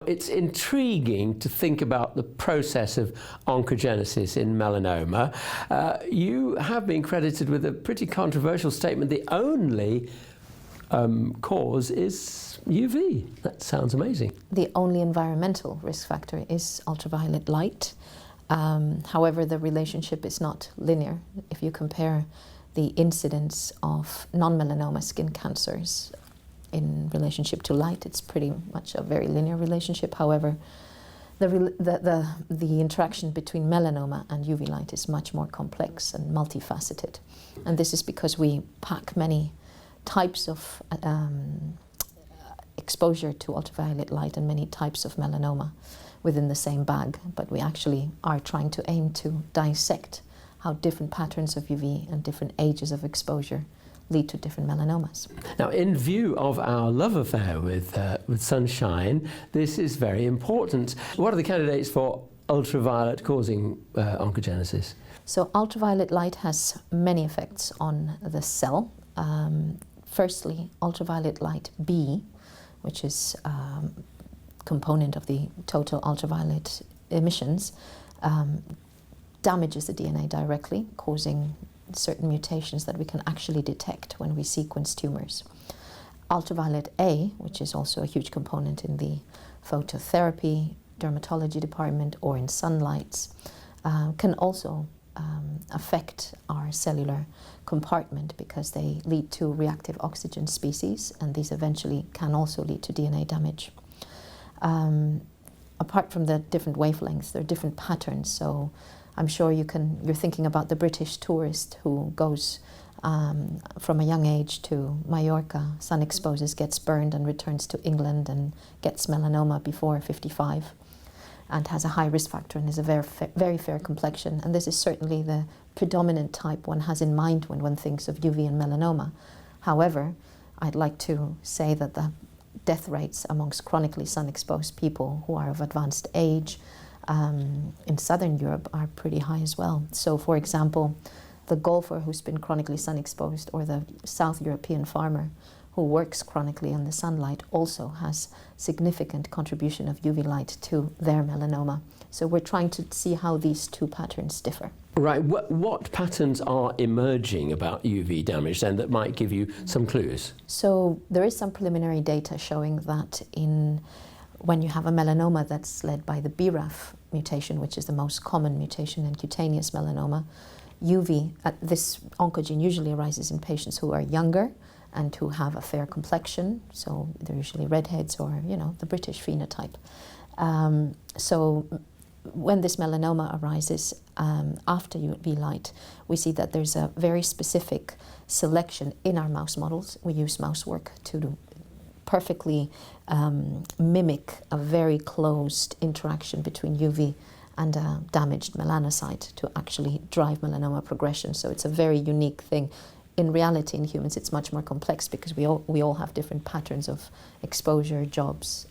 It's intriguing to think about the process of oncogenesis in melanoma. You have been credited with a pretty controversial statement. The only cause is UV. That sounds amazing. The only environmental risk factor is ultraviolet light. However, the relationship is not linear. If you compare the incidence of non-melanoma skin cancers in relationship to light, it's pretty much a very linear relationship. However, the interaction between melanoma and UV light is much more complex and multifaceted. And this is because we pack many types of exposure to ultraviolet light and many types of melanoma within the same bag, but we actually are trying to aim to dissect how different patterns of UV and different ages of exposure lead to different melanomas. Now, in view of our love affair with sunshine, this is very important. What are the candidates for ultraviolet causing oncogenesis? So ultraviolet light has many effects on the cell. Firstly, ultraviolet light B, which is a component of the total ultraviolet emissions, damages the DNA directly, causing certain mutations that we can actually detect when we sequence tumors. Ultraviolet A, which is also a huge component in the phototherapy, dermatology department, or in sunlights, can also affect our cellular compartment because they lead to reactive oxygen species, and these eventually can also lead to DNA damage. Apart from the different wavelengths, there are different patterns. So I'm sure you're thinking about the British tourist who goes from a young age to Mallorca, sun exposes, gets burned, and returns to England and gets melanoma before 55 and has a high risk factor and is a very fair complexion. And this is certainly the predominant type one has in mind when one thinks of UV and melanoma. However, I'd like to say that the death rates amongst chronically sun-exposed people who are of advanced age in Southern Europe are pretty high as well. So, for example, the golfer who's been chronically sun-exposed or the South European farmer who works chronically in the sunlight also has significant contribution of UV light to their melanoma. So we're trying to see how these two patterns differ. Right. What patterns are emerging about UV damage then that might give you some clues? So there is some preliminary data showing that when you have a melanoma that's led by the BRAF mutation, which is the most common mutation in cutaneous melanoma, UV, this oncogene usually arises in patients who are younger and who have a fair complexion, so they're usually redheads or, the British phenotype. So when this melanoma arises after UV light, we see that there's a very specific selection in our mouse models. We use mouse work to perfectly mimic a very closed interaction between UV and a damaged melanocyte to actually drive melanoma progression. So it's a very unique thing. In reality, in humans, it's much more complex because we all have different patterns of exposure, jobs,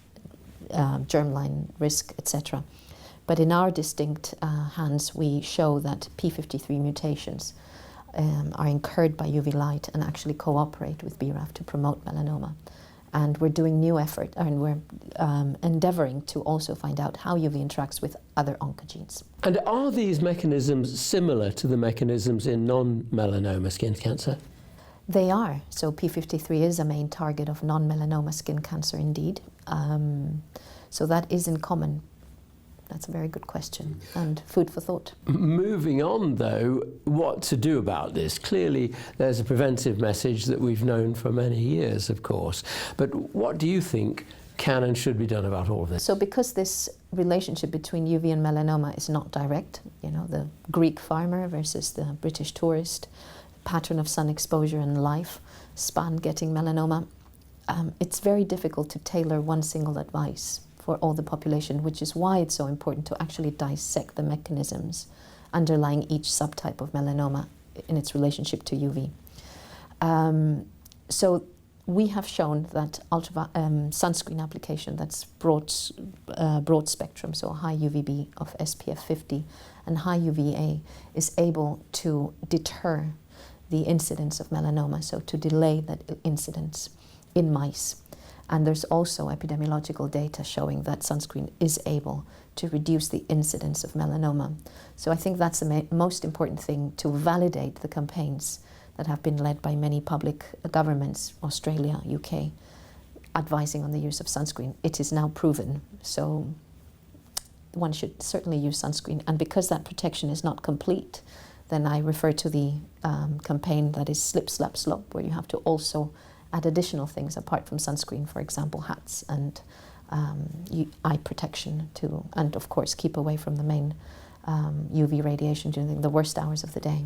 germline risk, etc. But in our distinct hands, we show that P53 mutations are incurred by UV light and actually cooperate with BRAF to promote melanoma. And we're doing new effort, and we're endeavoring to also find out how UV interacts with other oncogenes. And are these mechanisms similar to the mechanisms in non-melanoma skin cancer? They are. So P53 is a main target of non-melanoma skin cancer indeed. So that is in common. That's a very good question and food for thought. Moving on though, what to do about this? Clearly there's a preventive message that we've known for many years, of course, but what do you think can and should be done about all of this? So because this relationship between UV and melanoma is not direct, the Greek farmer versus the British tourist, pattern of sun exposure and life span getting melanoma, it's very difficult to tailor one single advice for all the population, which is why it's so important to actually dissect the mechanisms underlying each subtype of melanoma in its relationship to UV. So we have shown that sunscreen application that's broad spectrum, so high UVB of SPF 50 and high UVA is able to deter the incidence of melanoma, so to delay that incidence in mice. And there's also epidemiological data showing that sunscreen is able to reduce the incidence of melanoma. So I think that's the most important thing, to validate the campaigns that have been led by many public governments, Australia, UK, advising on the use of sunscreen. It is now proven, so one should certainly use sunscreen. And because that protection is not complete, then I refer to the campaign that is slip, slap, slop, where you have to also add additional things apart from sunscreen, for example, hats and eye protection too, and of course keep away from the main UV radiation during the worst hours of the day.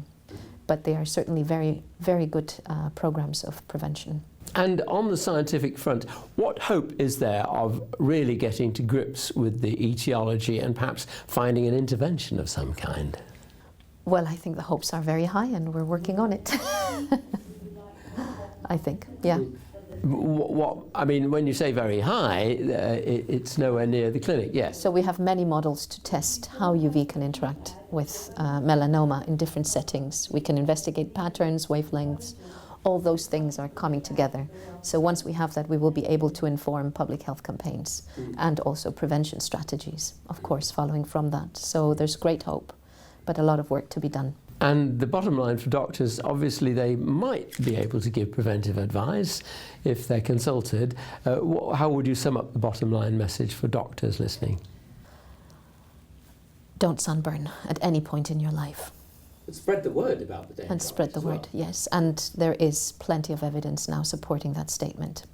But they are certainly very, very good programs of prevention. And on the scientific front, what hope is there of really getting to grips with the etiology and perhaps finding an intervention of some kind? Well, I think the hopes are very high and we're working on it. I think, yeah. I mean, when you say very high, it's nowhere near the clinic, yes. So we have many models to test how UV can interact with melanoma in different settings. We can investigate patterns, wavelengths, all those things are coming together. So once we have that, we will be able to inform public health campaigns and also prevention strategies, of course, following from that. So there's great hope, but a lot of work to be done. And the bottom line for doctors, obviously they might be able to give preventive advice if they're consulted. How would you sum up the bottom line message for doctors listening? Don't sunburn at any point in your life. Spread the word about the day. And spread the word, yes. And there is plenty of evidence now supporting that statement.